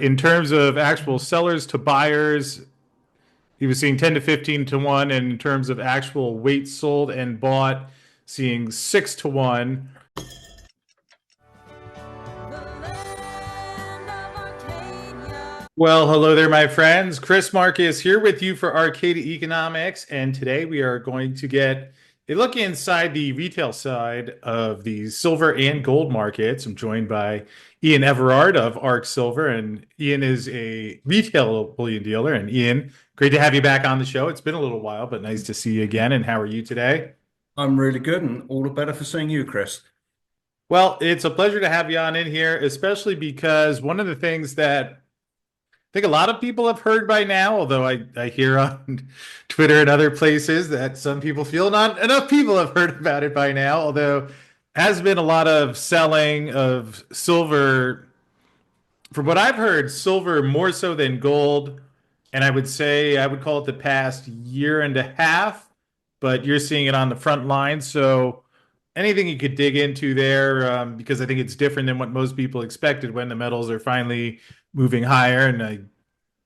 In terms of actual sellers to buyers, he was seeing 10 to 15 to 1. And in terms of actual weight sold and bought, seeing 6 to 1. Well, hello there, my friends. Chris Marcus here with you for Arcadia Economics. And today we are going to get a look inside the retail side of the silver and gold markets. I'm joined by Ian Everard of ARK Silver, and Ian is a retail bullion dealer. And Ian, great to have you back on the show. It's been a little while, but nice to see you again. And how are you today? I'm really good and all the better for seeing you, Chris. Well, it's a pleasure to have you on in here, especially because one of the things that I think a lot of people have heard by now, although I hear on Twitter and other places that some people feel not enough people have heard about it by now, although has been a lot of selling of silver. From what I've heard, silver more so than gold. And I would say I would call it the past year and a half, but you're seeing it on the front line. So anything you could dig into there, because I think it's different than what most people expected when the metals are finally moving higher. And I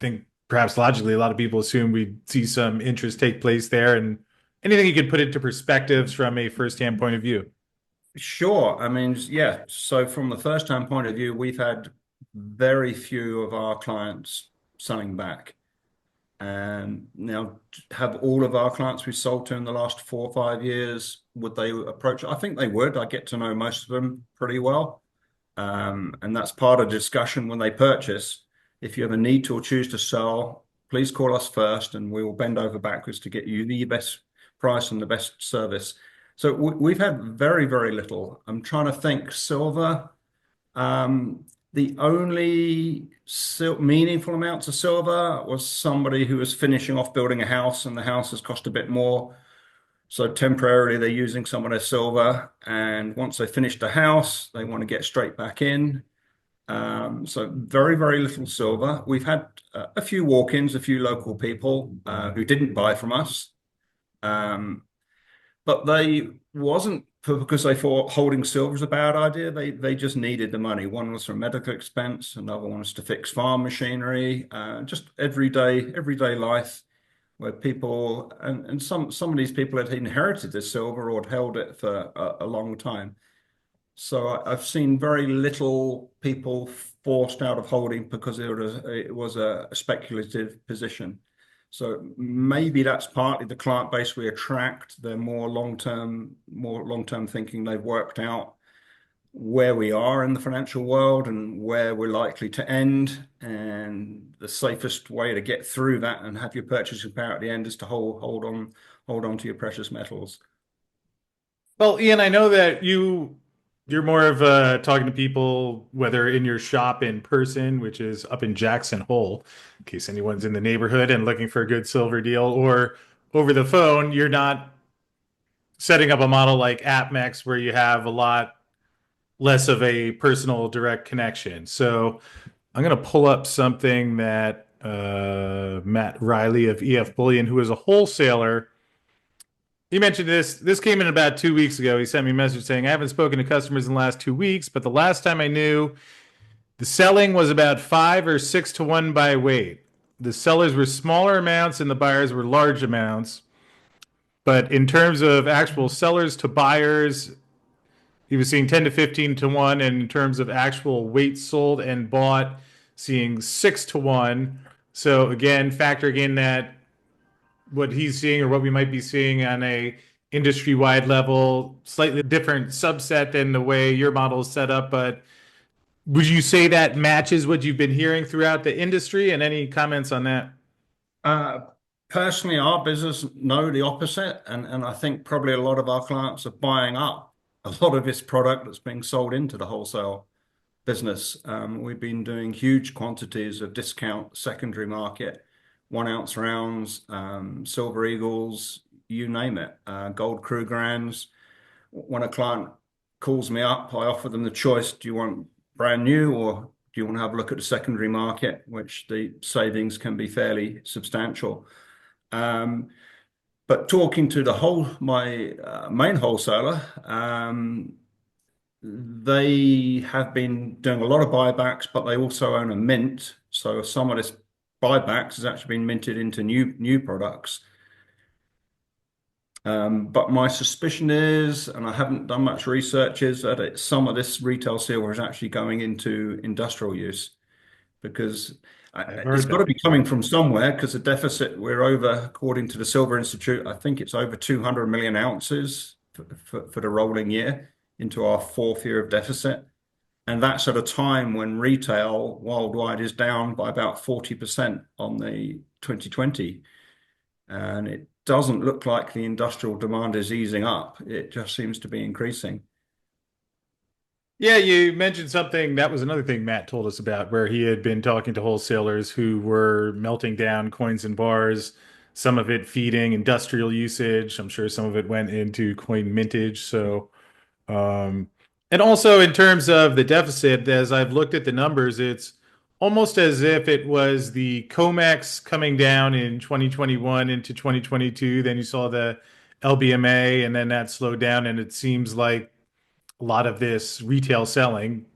think perhaps logically, a lot of people assume we'd see some interest take place there. And anything you could put into perspectives from a firsthand point of view. Sure. I mean, yeah. So from the first-time point of view, we've had very few of our clients selling back. And now, have all of our clients we've sold to in the last 4 or 5 years, would they approach? I think they would. I get to know most of them pretty well. And that's part of the discussion when they purchase. If you have a need to or choose to sell, please call us first and we will bend over backwards to get you the best price and the best service. So we've had very, very little. I'm trying to think silver. The only meaningful amounts of silver was somebody who was finishing off building a house and the house has cost a bit more. So temporarily they're using some of their silver. And once they finish the house, they want to get straight back in. So very, very little silver. We've had a few walk-ins, a few local people who didn't buy from us. But they wasn't because they thought holding silver was a bad idea. They just needed the money. One was for medical expense, another one was to fix farm machinery, just everyday life where people and some of these people had inherited the silver or had held it for a long time. So I've seen very little people forced out of holding because it was a speculative position. So maybe that's partly the client base we attract. They're more long-term thinking. They've worked out where we are in the financial world and where we're likely to end. And the safest way to get through that and have your purchasing power at the end is to hold on to your precious metals. Well, Ian, I know that you're more of talking to people, whether in your shop in person, which is up in Jackson Hole, in case anyone's in the neighborhood and looking for a good silver deal, or over the phone. You're not setting up a model like AppMex where you have a lot less of a personal direct connection. So I'm going to pull up something that Matt Riley of EF Bullion, who is a wholesaler, he mentioned this. This came in about 2 weeks ago. He sent me a message saying, I haven't spoken to customers in the last 2 weeks, but the last time I knew, the selling was about 5 or 6 to 1 by weight. The sellers were smaller amounts and the buyers were large amounts. But in terms of actual sellers to buyers, he was seeing 10 to 15 to 1. And in terms of actual weight sold and bought, seeing 6 to 1. So again, factoring in that what he's seeing or what we might be seeing on a industry-wide level, slightly different subset than the way your model is set up. But would you say that matches what you've been hearing throughout the industry? And any comments on that? Uh, Personally, our business know the opposite, and I think probably a lot of our clients are buying up a lot of this product that's being sold into the wholesale business. We've been doing huge quantities of discount secondary market, 1 ounce rounds, silver eagles, you name it, gold Krugrands. When a client calls me up, I offer them the choice: do you want brand new or do you want to have a look at the secondary market, which the savings can be fairly substantial. Um, but talking to my main wholesaler, they have been doing a lot of buybacks, but they also own a mint. So some of this buybacks has actually been minted into new products. But my suspicion is, and I haven't done much research, is that some of this retail silver is actually going into industrial use because I've it's heard got to that be before. coming from somewhere because the deficit we're over, according to the Silver Institute, I think it's over 200 million ounces for the rolling year into our fourth year of deficit. And that's at a time when retail worldwide is down by about 40% on the 2020. And it doesn't look like the industrial demand is easing up. It just seems to be increasing. Yeah, you mentioned something. That was another thing Matt told us about, where he had been talking to wholesalers who were melting down coins and bars, some of it feeding industrial usage. I'm sure some of it went into coin mintage. Um, and also in terms of the deficit, as I've looked at the numbers, it's almost as if it was the COMEX coming down in 2021 into 2022. Then you saw the LBMA, and then that slowed down, and it seems like a lot of this retail selling,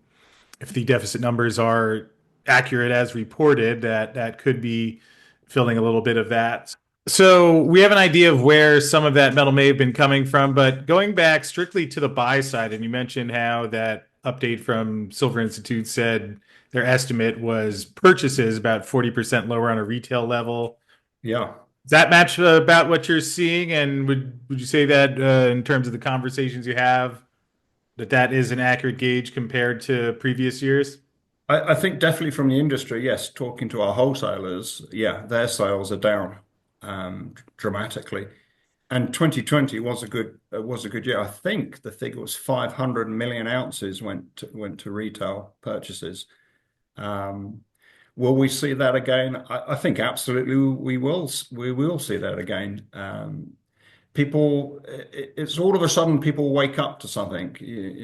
if the deficit numbers are accurate as reported, that could be filling a little bit of that. So we have an idea of where some of that metal may have been coming from, but going back strictly to the buy side, and you mentioned how that update from Silver Institute said their estimate was purchases about 40% lower on a retail level. Yeah. Does that match about what you're seeing? And would you say that in terms of the conversations you have, that is an accurate gauge compared to previous years? I think definitely from the industry, yes, talking to our wholesalers, yeah, their sales are down dramatically. And 2020 was a good year. I think the figure was 500 million ounces went to retail purchases. Um, will we see that again? I think absolutely we will see that again. It's all of a sudden people wake up to something.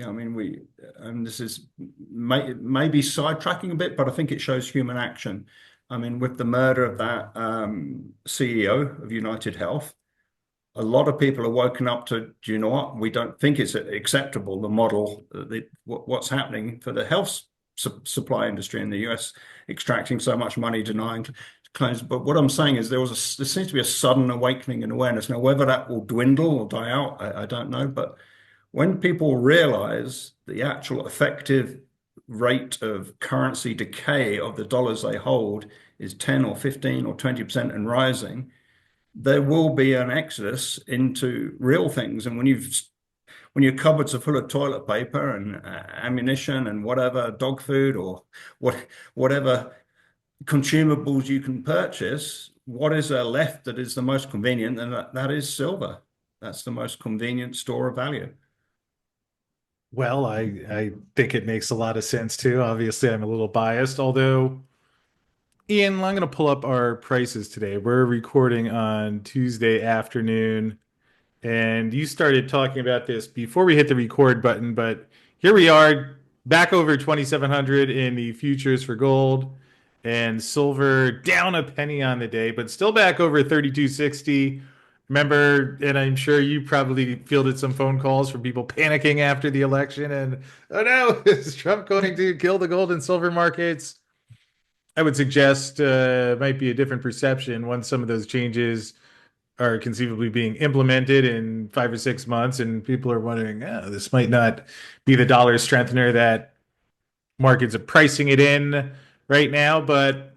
I mean, and this is maybe sidetracking a bit, but I think it shows human action. I mean, with the murder of that CEO of United Health, a lot of people are woken up to, do you know what? We don't think it's acceptable, the model, what's happening for the health supply industry in the US, extracting so much money, denying claims. But what I'm saying is there seems to be a sudden awakening in awareness. Now, whether that will dwindle or die out, I don't know. But when people realize the actual effective rate of currency decay of the dollars they hold is 10 or 15 or 20% and rising, there will be an exodus into real things. And when your cupboards are full of toilet paper and ammunition and whatever dog food or whatever consumables you can purchase, what is there left that is the most convenient? And that is silver. That's the most convenient store of value. Well, I think it makes a lot of sense too. Obviously, I'm a little biased, although Ian, I'm going to pull up our prices today. We're recording on Tuesday afternoon, and you started talking about this before we hit the record button, but here we are back over 2,700 in the futures for gold, and silver down a penny on the day, but still back over 32.60. Remember, and I'm sure you probably fielded some phone calls from people panicking after the election and, oh no, is Trump going to kill the gold and silver markets? I would suggest might be a different perception once some of those changes are conceivably being implemented in 5 or 6 months, and people are wondering, oh, this might not be the dollar strengthener that markets are pricing it in right now. But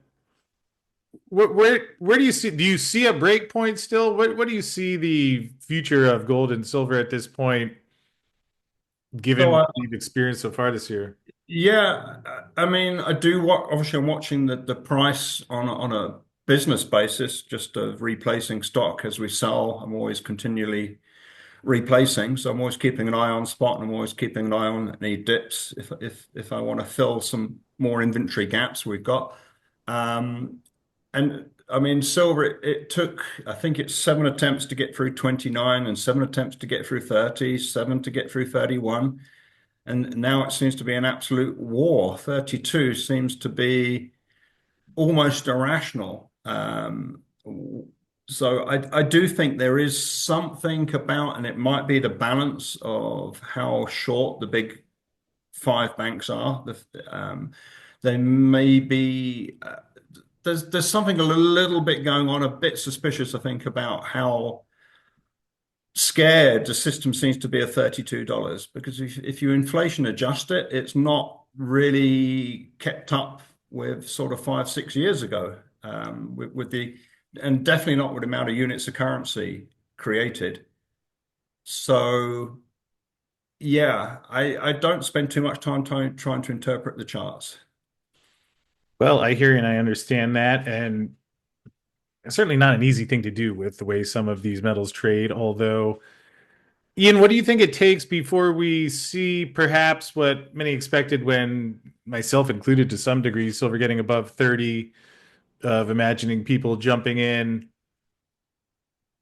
where do you see? Do you see a break point still? What do you see the future of gold and silver at this point, given So what we've experienced so far this year? yeah, I mean, I do what obviously I'm watching the price on a business basis, just of replacing stock as we sell. I'm always continually replacing, so I'm always keeping an eye on spot, and I'm always keeping an eye on any dips if I want to fill some more inventory gaps we've got. Um, and I mean, silver, it took, I think it's 7 attempts to get through 29 and 7 attempts to get through 30, 7 to get through 31. And now it seems to be an absolute war. 32 seems to be almost irrational. So I do think there is something about, and it might be the balance of how short the big five banks are. They may be there's something a little bit going on, a bit suspicious, I think, about how scared the system seems to be of $32 because if you inflation adjust it, it's not really kept up with sort of 5, 6 years ago, with the and definitely not with the amount of units of currency created. So yeah, I don't spend too much time trying to interpret the charts. Well, I hear you and I understand that, and it's certainly not an easy thing to do with the way some of these metals trade. Although, Ian, what do you think it takes before we see perhaps what many expected when, myself included to some degree, silver getting above 30, of imagining people jumping in?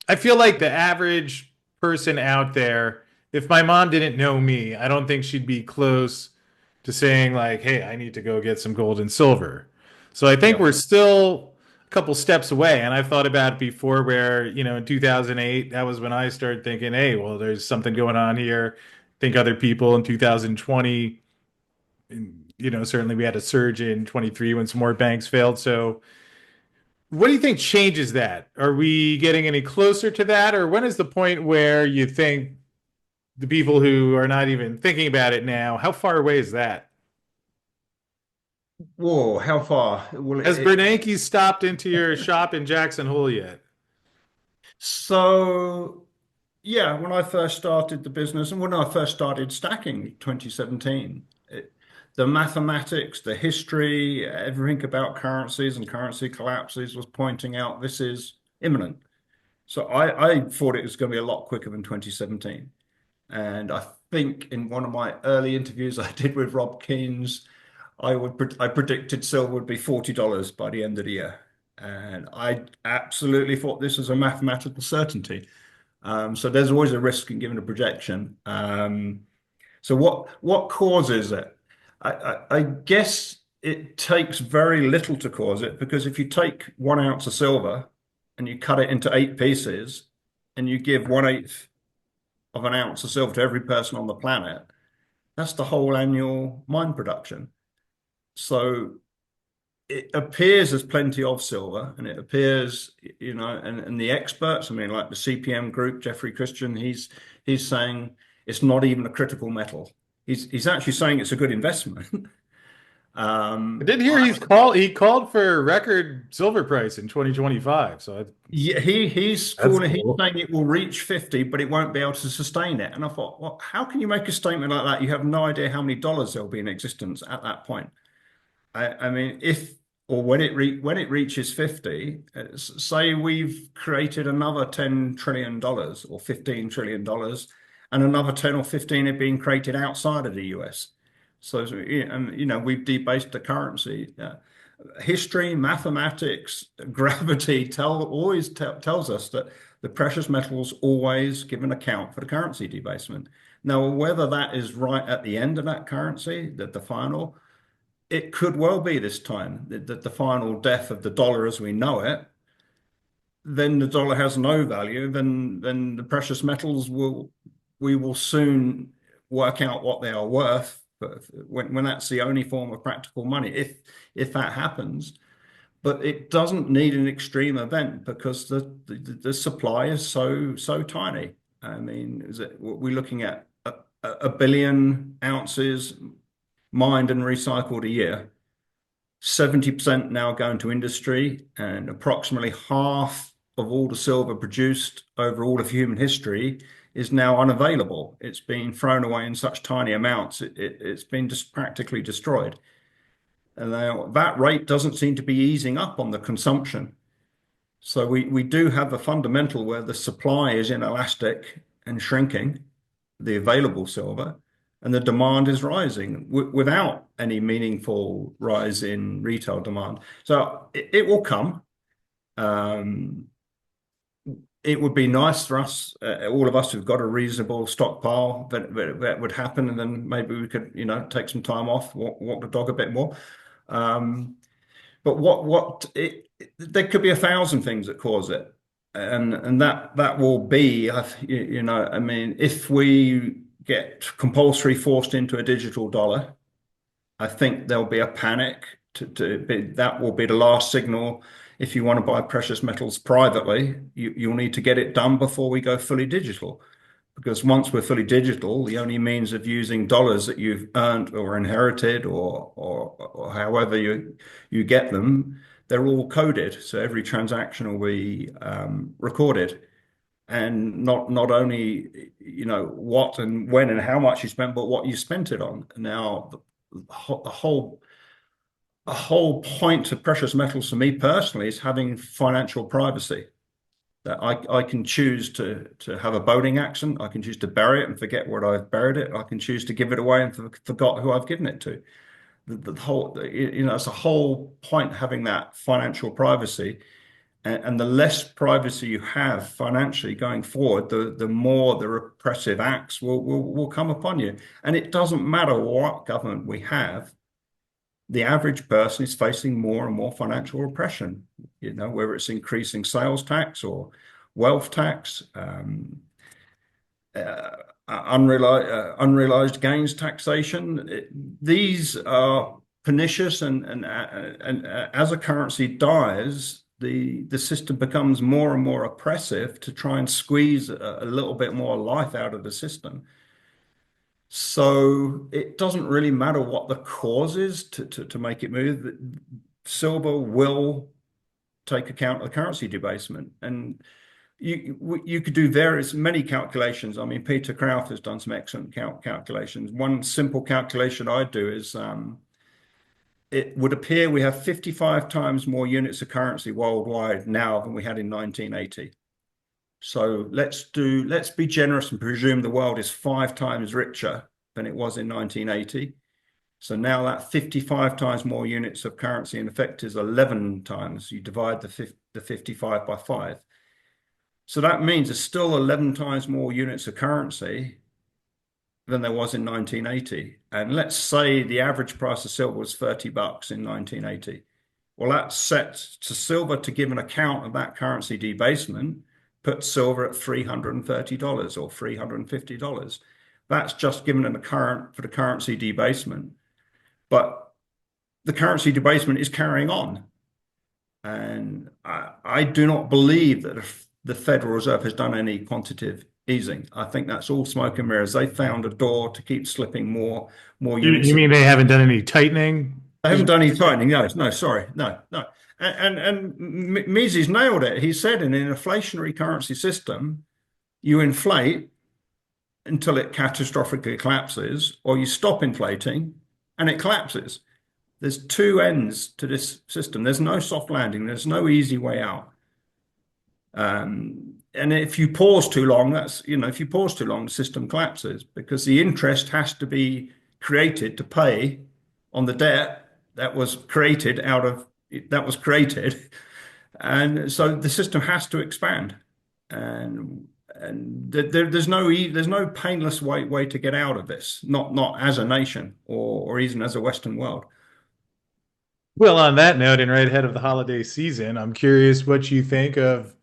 I feel like the average person out there, if my mom didn't know me, I don't think she'd be close to saying, like, hey, I need to go get some gold and silver. So I think Yeah. we're still a couple steps away. And I've thought about it before where, in 2008, that was when I started thinking, hey, well, there's something going on here. I think other people in 2020, certainly we had a surge in 23 when some more banks failed. So what do you think changes that? Are we getting any closer to that? Or when is the point where you think the people who are not even thinking about it now, how far away is that? Whoa, how far? Well, Has Bernanke stopped into your shop in Jackson Hole yet? so yeah, when I first started the business and when I first started stacking 2017, the mathematics, the history, everything about currencies and currency collapses was pointing out this is imminent. So I thought it was going to be a lot quicker than 2017. And I think in one of my early interviews I did with Rob Keynes, I predicted silver would be $40 by the end of the year. And I absolutely thought this was a mathematical certainty. So there's always a risk in giving a projection. So what causes it? I guess it takes very little to cause it because if you take 1 ounce of silver and you cut it into 8 pieces and you give 1/8 of an ounce of silver to every person on the planet, that's the whole annual mine production. So it appears there's plenty of silver, and it appears, and the experts, I mean, like the CPM group, Jeffrey Christian, he's saying it's not even a critical metal. He's actually saying it's a good investment. I did hear I, he called for a record silver price in 2025. yeah, That's he's cool. saying it will reach 50, but it won't be able to sustain it. And I thought, well, how can you make a statement like that? You have no idea how many dollars there'll be in existence at that point. I mean, if or when it reaches 50, say we've created another $10 trillion or $15 trillion, and another 10 or 15 are being created outside of the US. And we've debased the currency. History, mathematics, gravity tells us that the precious metals always give an account for the currency debasement. Now, whether that is right at the end of that currency, that the final it could well be this time that the final death of the dollar as we know it, then the dollar has no value, then the precious metals we will soon work out what they are worth. But when that's the only form of practical money, if that happens, but it doesn't need an extreme event because the supply is so tiny. I mean, we're looking at a billion ounces mined and recycled a year. 70% now going to industry, and approximately half of all the silver produced over all of human history is now unavailable. It's been thrown away in such tiny amounts, it's been just practically destroyed. And now that rate doesn't seem to be easing up on the consumption. So we do have a fundamental where the supply is inelastic and shrinking, the available silver, and the demand is rising without any meaningful rise in retail demand. So it will come. Um, it would be nice for us, all of us who've got a reasonable stockpile, that would happen, and then maybe we could, take some time off, walk the dog a bit more. Um, but there could be 1,000 things that cause it, and that will be, I mean, if we get compulsory forced into a digital dollar, I think there'll be a panic that will be the last signal. If you want to buy precious metals privately, you'll need to get it done before we go fully digital. Because once we're fully digital, the only means of using dollars that you've earned or inherited or however you get them, they're all coded. So every transaction will be recorded. And not only what and when and how much you spent, but what you spent it on. Now, the whole point of precious metals for me personally is having financial privacy. That I can choose to have a boating accident. I can choose to bury it and forget where I've buried it. I can choose to give it away and forgot who I've given it to. The whole, it's a whole point having that financial privacy. And the less privacy you have financially going forward, the more the repressive acts will come upon you. And it doesn't matter what government we have, the average person is facing more and more financial repression, whether it's increasing sales tax or wealth tax, unrealized gains taxation. These are pernicious, and as a currency dies, the system becomes more and more oppressive to try and squeeze a little bit more life out of the system. So it doesn't really matter what the cause is to make it move. Silver will take account of the currency debasement. And you could do many calculations. I mean, Peter Kraut has done some excellent calculations. One simple calculation I do is it would appear we have 55 times more units of currency worldwide now than we had in 1980. So let's be generous and presume the world is 5 times richer than it was in 1980. So now that 55 times more units of currency in effect is 11 times. You divide the 55 by 5. So that means there's still 11 times more units of currency than there was in 1980. And let's say the average price of silver was $30 in 1980. Well, that's set to silver to give an account of that currency debasement, put silver at $330 or $350. That's just given an account for the currency debasement. But the currency debasement is carrying on. And I do not believe that the Federal Reserve has done any quantitative easing. I think that's all smoke and mirrors. They found a door to keep slipping more units. You mean they haven't done any tightening? They haven't done any tightening. No, no, sorry, no, no. And Mises nailed it. He said in an inflationary currency system, you inflate until it catastrophically collapses, or you stop inflating and it collapses. There's two ends to this system. There's no soft landing. There's no easy way out. And if you pause too long, if you pause too long, the system collapses because the interest has to be created to pay on the debt that was created. And so the system has to expand. And there's no painless way to get out of this, not as a nation or even as a Western world. Well, on that note, and right ahead of the holiday season, I'm curious what you think of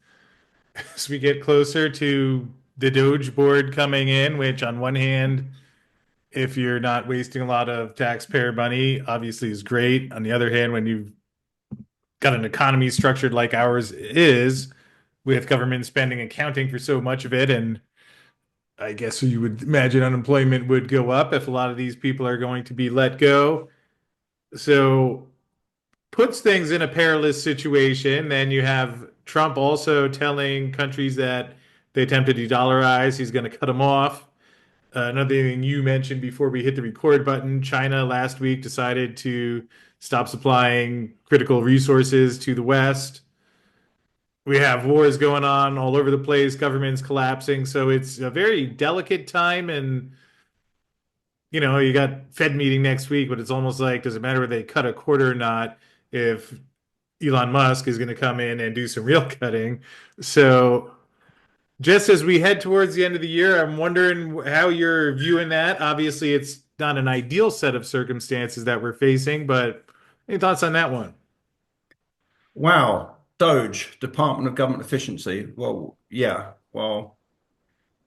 as we get closer to the Doge board coming in, which on one hand, if you're not wasting a lot of taxpayer money, obviously is great. On the other hand, when you've got an economy structured like ours is, with government spending accounting for so much of it, and I guess you would imagine unemployment would go up if a lot of these people are going to be let go. So puts things in a perilous situation. Then you have Trump also telling countries that they attempt to de-dollarize, he's going to cut them off. Another thing you mentioned before we hit the record button, China last week decided to stop supplying critical resources to the West. We have wars going on all over the place, governments collapsing. So it's a very delicate time. And, you got Fed meeting next week, but it's almost like, does it matter whether they cut a quarter or not if Elon Musk is going to come in and do some real cutting? So just as we head towards the end of the year, I'm wondering how you're viewing that. Obviously, it's not an ideal set of circumstances that we're facing, but any thoughts on that one? Wow, Doge, Department of Government Efficiency. Well, yeah. Well,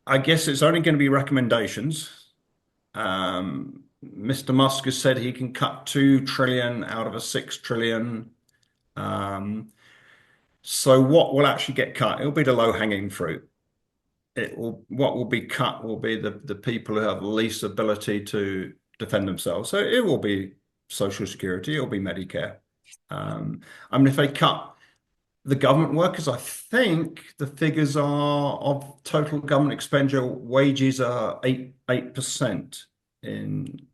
I guess it's only going to be recommendations. Mr. Musk has said he can cut 2 trillion out of a 6 trillion. Um, so what will actually get cut? It'll be the low-hanging fruit. What will be cut will be the people who have the least ability to defend themselves. So it will be Social Security, it'll be Medicare. I mean, if they cut the government workers, I think the figures are of total government expenditure, wages are 8% in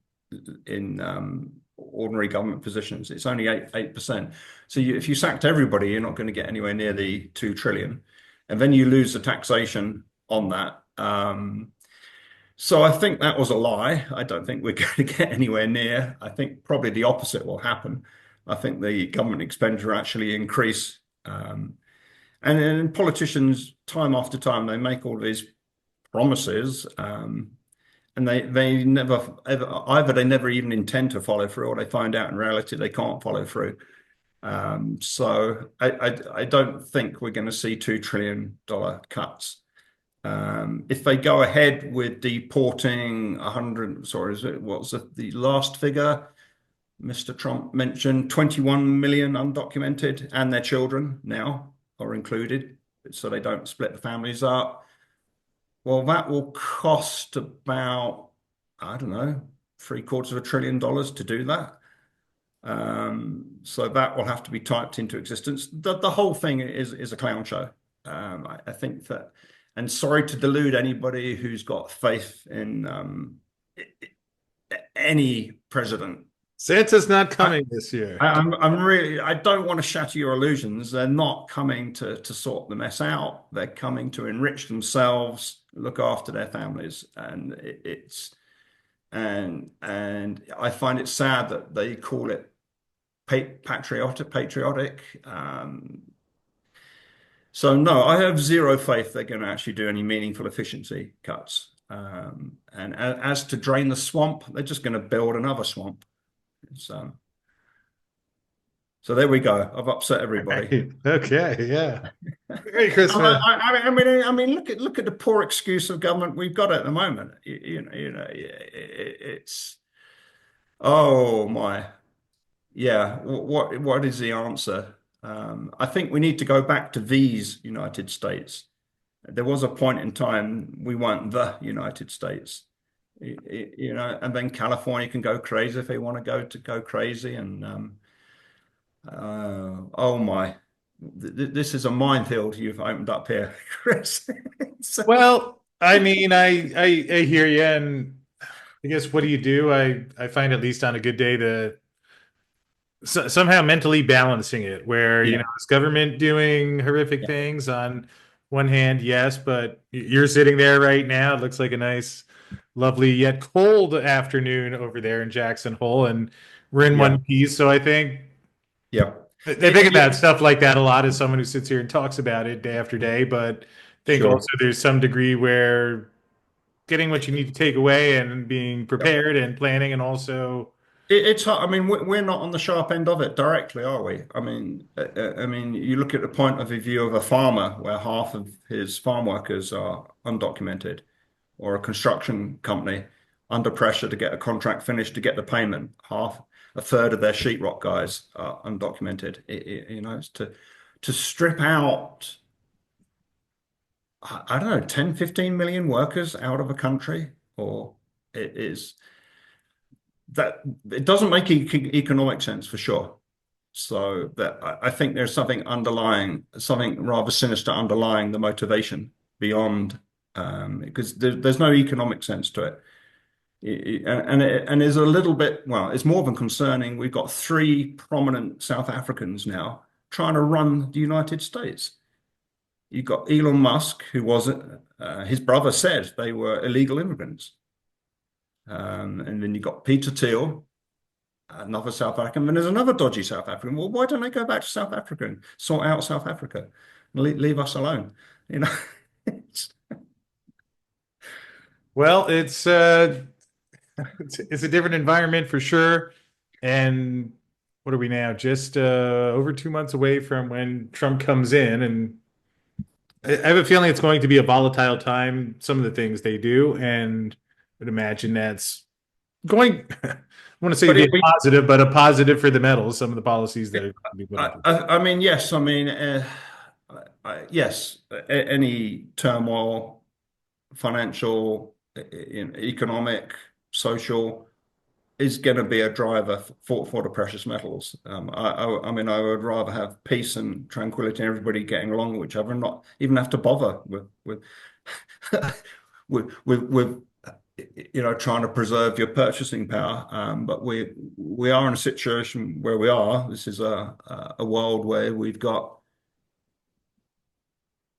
ordinary government positions. It's only 8%. So if you sacked everybody, you're not going to get anywhere near the 2 trillion, and then you lose the taxation on that. So I think that was a lie. I don't think we're going to get anywhere near. I think probably the opposite will happen. I think the government expenditure actually increase. And politicians, time after time, they make all these promises, and they never ever either they never even intend to follow through, or they find out in reality they can't follow through. So I don't think we're going to see $2 trillion cuts. If they go ahead with deporting 100, sorry, what's the last figure Mr. Trump mentioned? 21 million undocumented, and their children now are included, so they don't split the families up. Well, that will cost about, I don't know, $750 billion to do that. So that will have to be typed into existence. The whole thing is a clown show. I think that, and sorry to delude anybody who's got faith in any president. Santa's not coming this year. I don't want to shatter your illusions. They're not coming to sort the mess out. They're coming to enrich themselves, look after their families, and and I find it sad that they call it patriotic. So no, I have zero faith they're going to actually do any meaningful efficiency cuts. And as to drain the swamp, they're just going to build another swamp. So there we go. I've upset everybody. Okay, yeah. Merry Christmas. I mean, look at the poor excuse of government we've got at the moment. It's oh my, yeah. What is the answer? I think we need to go back to these United States. There was a point in time we weren't the United States. And then California can go crazy if they want to go crazy. And oh my, this is a minefield you've opened up here, Chris. Well, I mean, I hear you, and I guess what do you do? I find at least on a good day to somehow mentally balancing it, where Yeah, is government doing horrific yeah, things on one hand, yes, but you're sitting there right now. It looks like a nice, lovely yet cold afternoon over there in Jackson Hole, and we're in yeah, one piece. So I think yeah. I think about stuff like that a lot as someone who sits here and talks about it day after day, but I think also Sure. there's some degree where getting what you need to take away and being Yep. prepared and planning and also It's hard. I mean, we're not on the sharp end of it directly, are we? I mean, you look at the point of view of a farmer, where half of his farm workers are undocumented, or a construction company under pressure to get a contract finished to get the payment. A third of their sheetrock guys are undocumented. It's to strip out, I don't know, 10, 15 million workers out of a country, or it is that it doesn't make economic sense for sure. So that I think there's something underlying, something rather sinister underlying the motivation beyond, because there's no economic sense to it. And there's a little bit, well, it's more than concerning. We've got three prominent South Africans now trying to run the United States. You've got Elon Musk, who wasn't, his brother said they were illegal immigrants. And then you've got Peter Thiel, another South African, and there's another dodgy South African. Well, why don't they go back to South Africa and sort out South Africa and leave us alone? You know, well, it's a different environment for sure. And what are we now? Just over 2 months away from when Trump comes in, and I have a feeling it's going to be a volatile time. Some of the things they do, and I would imagine that's going, I want to say But be if a we, positive, but a positive for the metals, some of the policies that are going to be put in place. I mean, yes, I mean, yes, any turmoil, financial, economic, social, is going to be a driver for the precious metals. I mean, I would rather have peace and tranquility and everybody getting along with each other and not even have to bother with with trying to preserve your purchasing power. But we are in a situation where we are. This is a world where we've got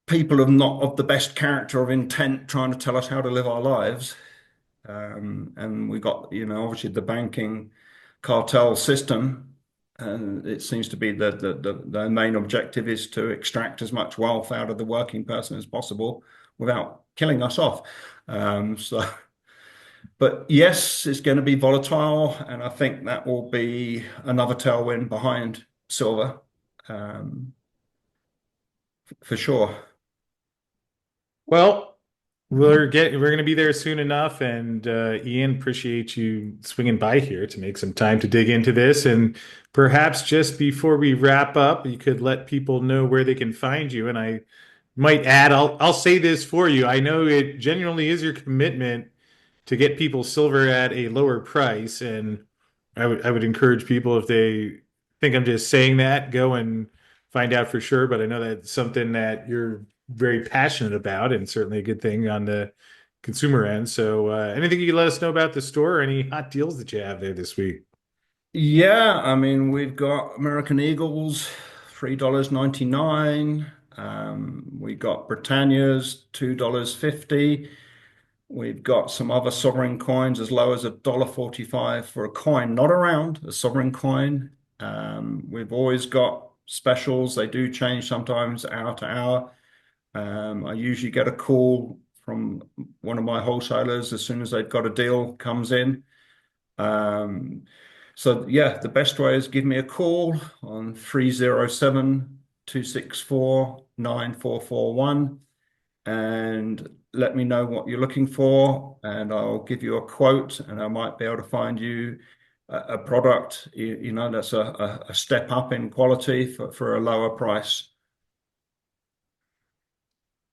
people of not of the best character of intent trying to tell us how to live our lives. And we got, obviously the banking cartel system, and it seems to be that the main objective is to extract as much wealth out of the working person as possible without killing us off. But yes, it's going to be volatile, and I think that will be another tailwind behind silver, um, for sure. Well, we're going to be there soon enough, and Ian, appreciate you swinging by here to make some time to dig into this. And perhaps just before we wrap up, you could let people know where they can find you. And I might add, I'll say this for you. I know it genuinely is your commitment to get people silver at a lower price. And I would encourage people, if they think I'm just saying that, go and find out for sure. But I know that's something that you're very passionate about, and certainly a good thing on the consumer end. So anything you can let us know about the store, or any hot deals that you have there this week? Yeah, I mean, we've got American Eagles, $3.99. We got Britannia's, $2.50. We've got some other sovereign coins as low as $1.45 for a coin, not a round, a sovereign coin. We've always got specials. They do change sometimes hour to hour. I usually get a call from one of my wholesalers as soon as they've got a deal comes in. Um, so yeah, the best way is give me a call on 307-264-9441 and let me know what you're looking for, and I'll give you a quote, and I might be able to find you a product, that's a step up in quality for a lower price.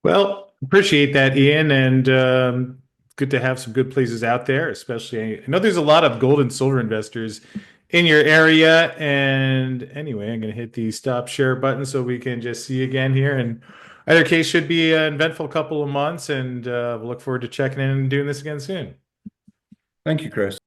Well, appreciate that, Ian, and good to have some good places out there. Especially, I know there's a lot of gold and silver investors in your area. And anyway, I'm going to hit the stop share button so we can just see again here. And either case should be an eventful couple of months, and we'll look forward to checking in and doing this again soon. Thank you, Chris.